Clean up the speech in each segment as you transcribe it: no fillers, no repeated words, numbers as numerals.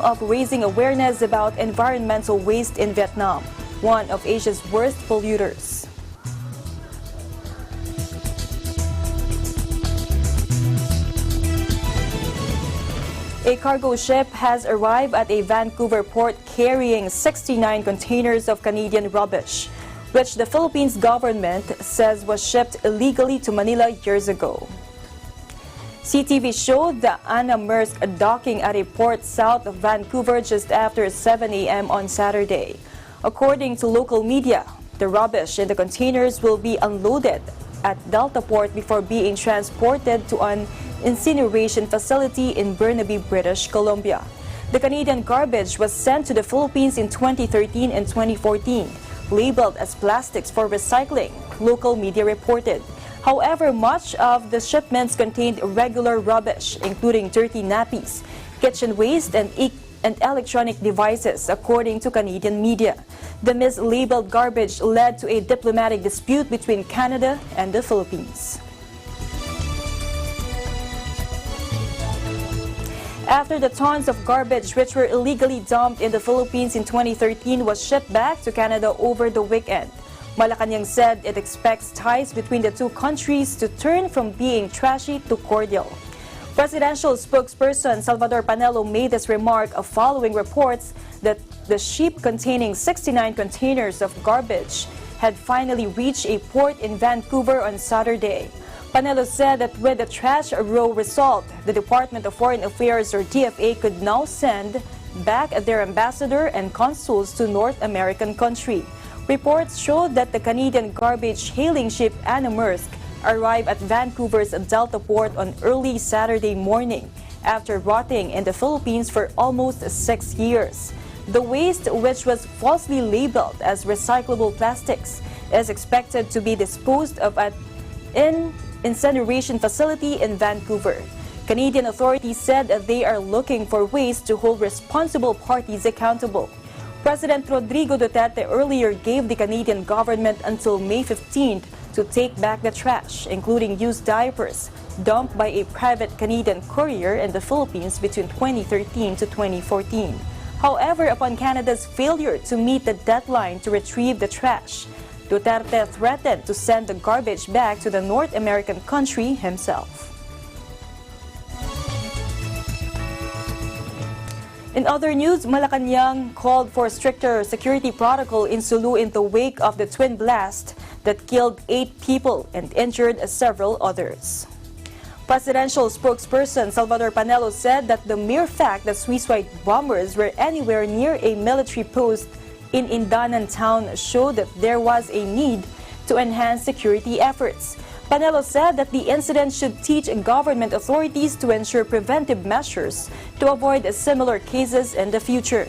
of raising awareness about environmental waste in Vietnam, one of Asia's worst polluters. A cargo ship has arrived at a Vancouver port carrying 69 containers of Canadian rubbish, which the Philippines government says was shipped illegally to Manila years ago. CTV showed the Anna Maersk docking at a port south of Vancouver just after 7 a.m. on Saturday. According to local media, the rubbish in the containers will be unloaded at Delta Port before being transported to an incineration facility in Burnaby, British Columbia. The Canadian garbage was sent to the Philippines in 2013 and 2014, labeled as plastics for recycling, local media reported. However, much of the shipments contained regular rubbish, including dirty nappies, kitchen waste, and electronic devices, according to Canadian media. The mislabeled garbage led to a diplomatic dispute between Canada and the Philippines. After the tons of garbage which were illegally dumped in the Philippines in 2013 was shipped back to Canada over the weekend, Malacanang said it expects ties between the two countries to turn from being trashy to cordial. Presidential spokesperson Salvador Panelo made this remark following reports that the ship containing 69 containers of garbage had finally reached a port in Vancouver on Saturday. Panelo said that with the trash row resolved, the Department of Foreign Affairs or DFA could now send back their ambassador and consuls to North American country. Reports showed that the Canadian garbage hailing ship Anna Maersk arrived at Vancouver's Delta Port on early Saturday morning after rotting in the Philippines for almost 6 years. The waste, which was falsely labeled as recyclable plastics, is expected to be disposed of at an incineration facility in Vancouver. Canadian authorities said that they are looking for ways to hold responsible parties accountable. President Rodrigo Duterte earlier gave the Canadian government until May 15th to take back the trash, including used diapers, dumped by a private Canadian courier in the Philippines between 2013 to 2014. However, upon Canada's failure to meet the deadline to retrieve the trash, Duterte threatened to send the garbage back to the North American country himself. In other news, Malacanang called for stricter security protocol in Sulu in the wake of the twin blast that killed 8 people and injured several others. Presidential spokesperson Salvador Panelo said that the mere fact that suicide bombers were anywhere near a military post in Indanan town showed that there was a need to enhance security efforts. Panelo said that the incident should teach government authorities to ensure preventive measures to avoid similar cases in the future.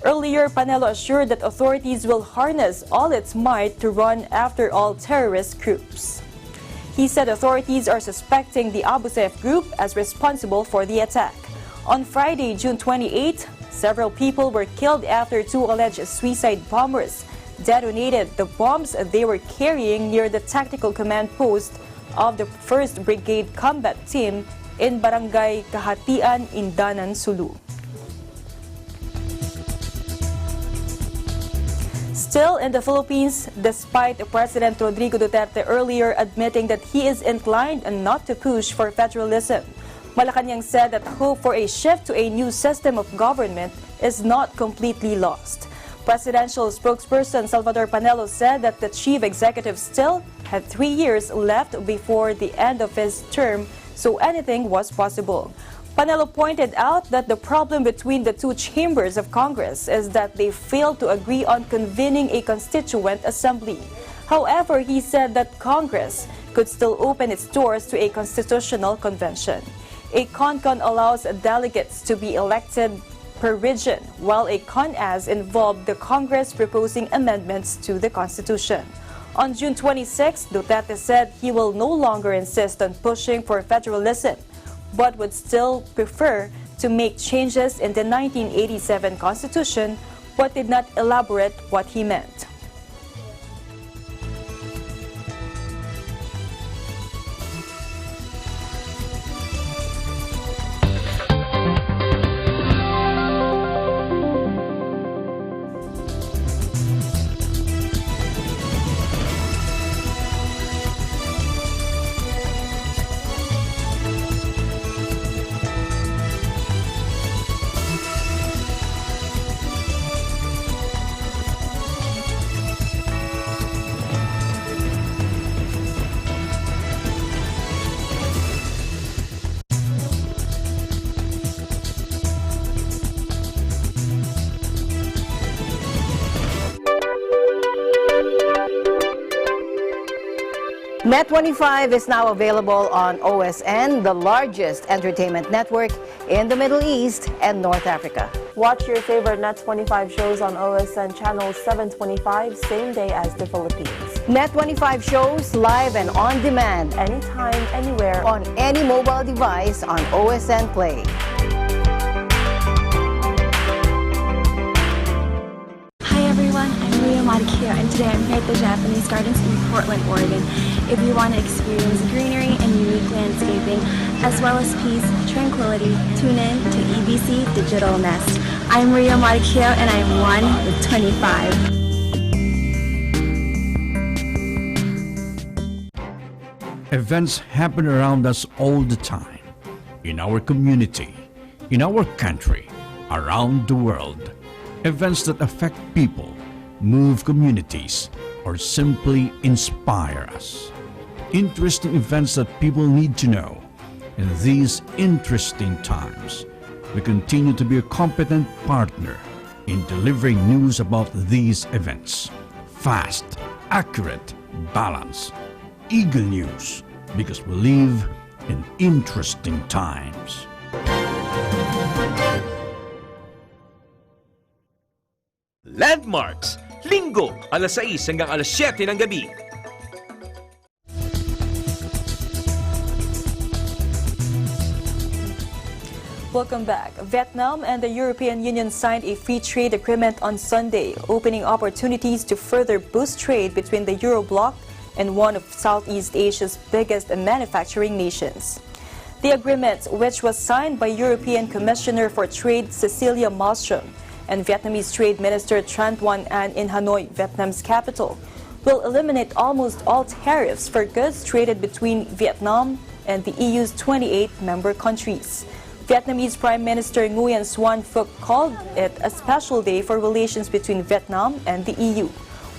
Earlier, Panelo assured that authorities will harness all its might to run after all terrorist groups. He said authorities are suspecting the Abu Sayyaf group as responsible for the attack. On Friday, June 28, several people were killed after 2 alleged suicide bombers detonated the bombs they were carrying near the tactical command post of the 1st Brigade Combat Team in Barangay Kahatian, Indanan, Sulu. Still in the Philippines, despite President Rodrigo Duterte earlier admitting that he is inclined not to push for federalism, Malacanang said that hope for a shift to a new system of government is not completely lost. Presidential spokesperson Salvador Panelo said that the chief executive still had 3 years left before the end of his term, so anything was possible. Panelo pointed out that the problem between the two chambers of Congress is that they failed to agree on convening a constituent assembly. However, he said that Congress could still open its doors to a constitutional convention. A CONCON allows delegates to be elected per region, while a CONAS involved the Congress proposing amendments to the Constitution. On June 26, Duterte said he will no longer insist on pushing for federalism, but would still prefer to make changes in the 1987 Constitution, but did not elaborate what he meant. Net25 is now available on OSN, the largest entertainment network in the Middle East and North Africa. Watch your favorite Net25 shows on OSN channel 725, same day as the Philippines. Net25 shows live and on demand, Anytime, anywhere, on any mobile device on OSN Play. Hi everyone, I'm Maria Marikio and today I'm here at the Japanese Gardens in Portland, Oregon. If you want to experience greenery and unique landscaping, as well as peace, tranquility, tune in to EBC Digital Nest. I'm Maria Marikio and I'm 1 with 25. Events happen around us all the time, in our community, in our country, around the world. Events that affect people, move communities, or simply inspire us. Interesting events that people need to know. In these interesting times, we continue to be a competent partner in delivering news about these events. Fast, accurate, balanced. Eagle News, because we live in interesting times. Landmarks, Linggo, alas 6 hanggang alas 7 ng gabi. Welcome back. Vietnam and the European Union signed a free trade agreement on Sunday, opening opportunities to further boost trade between the Eurobloc and one of Southeast Asia's biggest manufacturing nations. The agreement, which was signed by European Commissioner for Trade Cecilia Malmström and Vietnamese Trade Minister Tran Tuan An in Hanoi, Vietnam's capital, will eliminate almost all tariffs for goods traded between Vietnam and the EU's 28 member countries. Vietnamese Prime Minister Nguyen Xuan Phuc called it a special day for relations between Vietnam and the EU.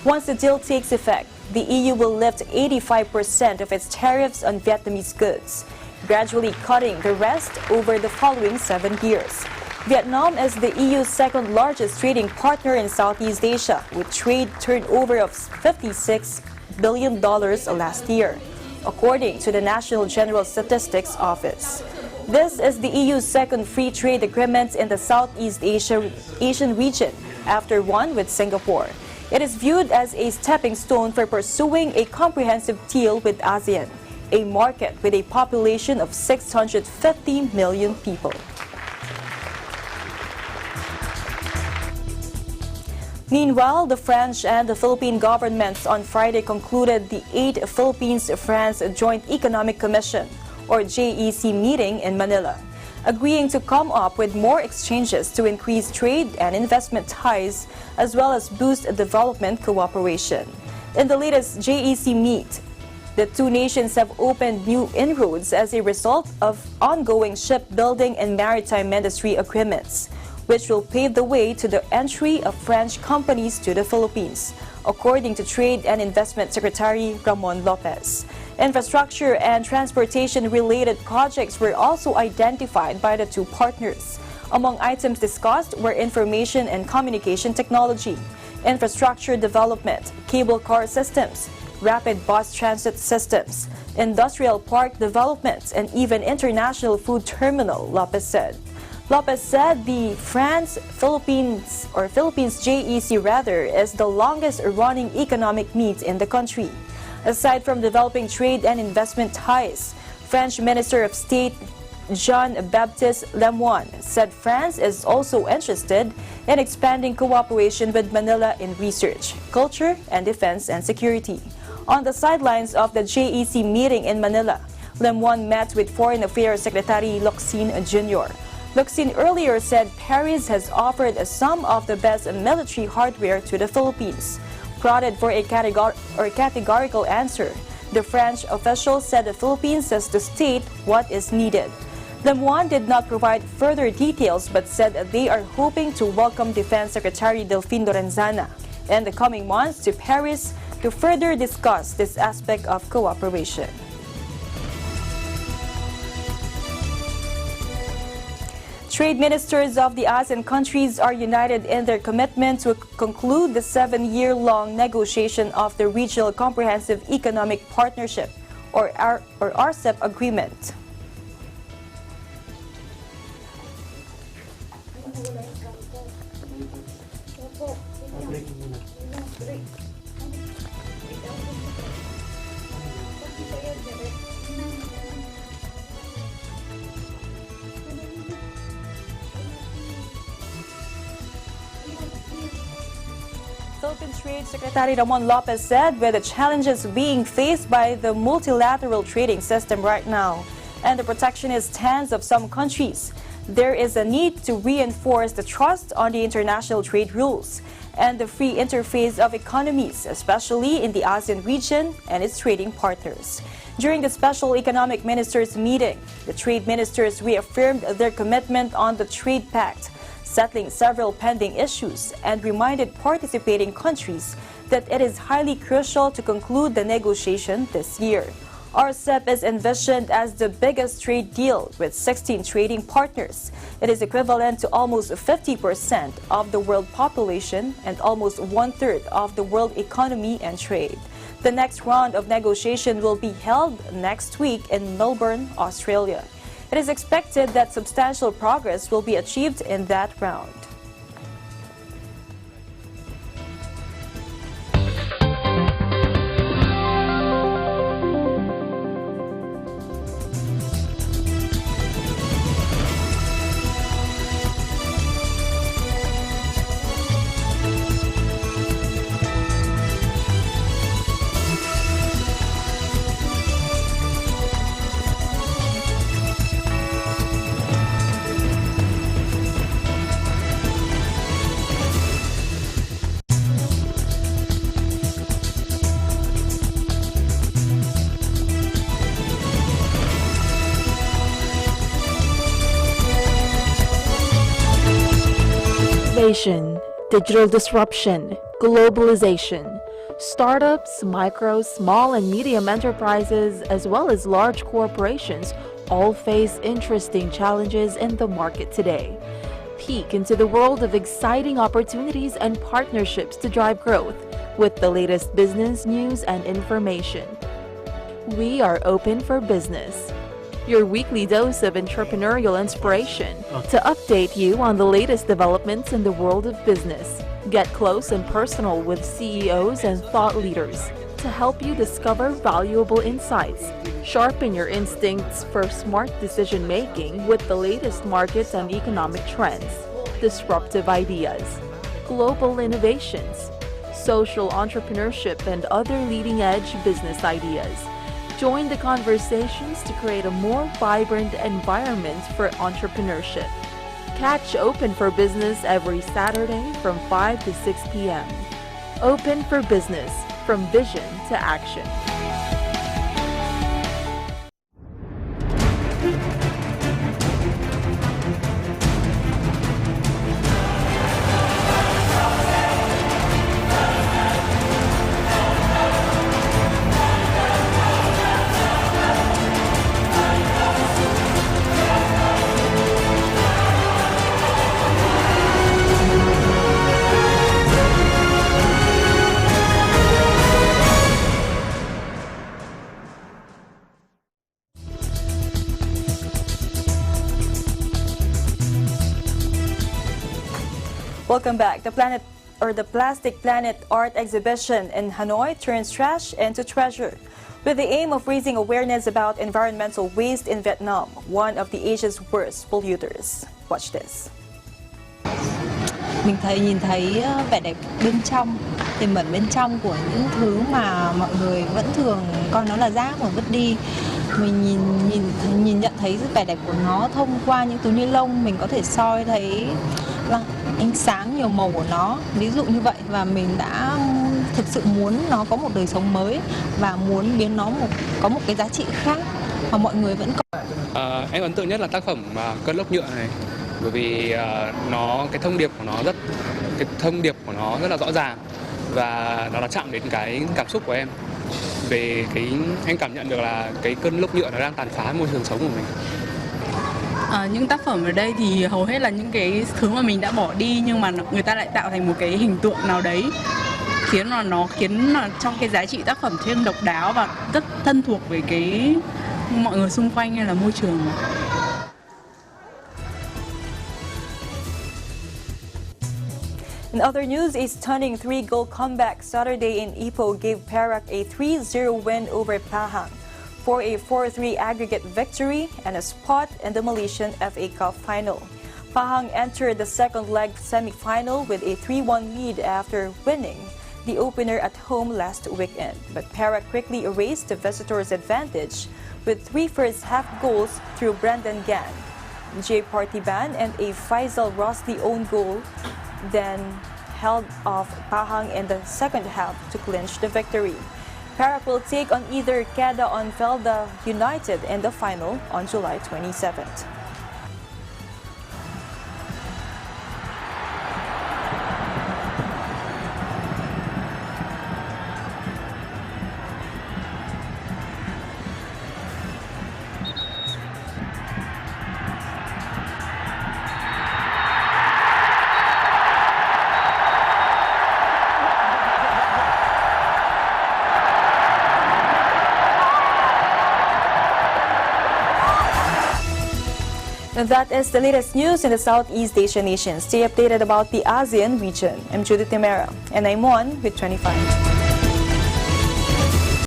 Once the deal takes effect, the EU will lift 85% of its tariffs on Vietnamese goods, gradually cutting the rest over the following 7 years. Vietnam is the EU's second largest trading partner in Southeast Asia, with trade turnover of $56 billion last year, according to the National General Statistics Office. This is the EU's second free trade agreement in the Southeast Asian region, after one with Singapore. It is viewed as a stepping stone for pursuing a comprehensive deal with ASEAN, a market with a population of 650 million people. Meanwhile, the French and the Philippine governments on Friday concluded the 8th Philippines-France Joint Economic Commission, or JEC, meeting in Manila, agreeing to come up with more exchanges to increase trade and investment ties, as well as boost development cooperation. In the latest JEC meet, the two nations have opened new inroads as a result of ongoing shipbuilding and maritime industry agreements, which will pave the way to the entry of French companies to the Philippines, according to Trade and Investment Secretary Ramon Lopez. Infrastructure and transportation-related projects were also identified by the two partners. Among items discussed were information and communication technology, infrastructure development, cable car systems, rapid bus transit systems, industrial park development, and even international food terminal, Lopez said. Lopez said the Philippines JEC is the longest-running economic meet in the country. Aside from developing trade and investment ties, French Minister of State Jean-Baptiste Lemoyne said France is also interested in expanding cooperation with Manila in research, culture, and defense and security. On the sidelines of the JEC meeting in Manila, Lemoyne met with Foreign Affairs Secretary Locsin Jr. Locsin earlier said Paris has offered some of the best military hardware to the Philippines. Prodded for a categorical answer, the French official said the Philippines has to state what is needed. Lemoyne did not provide further details but said they are hoping to welcome Defense Secretary Delfin Lorenzana in the coming months to Paris to further discuss this aspect of cooperation. Trade ministers of the ASEAN countries are united in their commitment to conclude the 7-year-long negotiation of the Regional Comprehensive Economic Partnership, or RCEP agreement. Philippine Trade Secretary Ramon Lopez said with the challenges being faced by the multilateral trading system right now and the protectionist stance of some countries, there is a need to reinforce the trust on the international trade rules and the free interface of economies, especially in the ASEAN region and its trading partners. During the Special Economic Ministers meeting, the trade ministers reaffirmed their commitment on the Trade Pact, settling several pending issues, and reminded participating countries that it is highly crucial to conclude the negotiation this year. RCEP is envisioned as the biggest trade deal with 16 trading partners. It is equivalent to almost 50% of the world population and almost one-third of the world economy and trade. The next round of negotiation will be held next week in Melbourne, Australia. It is expected that substantial progress will be achieved in that round. Innovation, digital disruption, globalization. Startups, micro, small and medium enterprises, as well as large corporations all face interesting challenges in the market today. Peek into the world of exciting opportunities and partnerships to drive growth with the latest business news and information. We are open for business. Your weekly dose of entrepreneurial inspiration to update you on the latest developments in the world of business. Get close and personal with CEOs and thought leaders to help you discover valuable insights. Sharpen your instincts for smart decision making with the latest markets and economic trends, disruptive ideas, global innovations, social entrepreneurship, and other leading edge business ideas. Join the conversations to create a more vibrant environment for entrepreneurship. Catch Open for Business every Saturday from 5 to 6 p.m. Open for Business, from vision to action. Welcome back. The Plastic Planet Art Exhibition in Hanoi turns trash into treasure. With the aim of raising awareness about environmental waste in Vietnam, one of the Asia's worst polluters. Watch this. Mình nhìn thấy vẻ đẹp bên trong, tiềm ẩn bên trong của những thứ mà mọi người vẫn thường coi nó là rác mà vứt đi. Mình nhìn nhận thấy vẻ đẹp của nó thông qua những túi ni lông, mình có thể soi thấy ánh sáng nhiều màu của nó, ví dụ như vậy, và mình đã thực sự muốn nó có một đời sống mới và muốn biến nó có một cái giá trị khác mà mọi người vẫn có. Em ấn tượng nhất là tác phẩm cơn lốc nhựa này, bởi vì cái thông điệp của nó rất là rõ ràng và nó đã chạm đến cái cảm xúc của em. Về em cảm nhận được là cái cơn lốc nhựa nó đang tàn phá môi trường sống của mình. Những tác phẩm ở đây thì hầu hết là những cái thứ mà mình đã bỏ đi, nhưng mà người ta lại tạo thành một cái hình tượng nào đấy khiến trong cái giá trị tác phẩm thêm độc đáo và rất thân thuộc với cái mọi người xung quanh hay là môi trường. In other news, a stunning 3-goal comeback Saturday in Ipoh gave Perak a 3-0 win over Pahang for a 4-3 aggregate victory and a spot in the Malaysian FA Cup final. Pahang entered the second leg semi-final with a 3-1 lead after winning the opener at home last weekend. But Perak quickly erased the visitors' advantage with 3 first-half goals through Brendan Gan, Jay Partiban, and a Faisal Rosli own goal, then held off Pahang in the second half to clinch the victory. Perak will take on either Kedah or Felda United in the final on July 27th. And that is the latest news in the Southeast Asian nations. Stay updated about the ASEAN region. I'm Judith Timera, and I'm on with 25.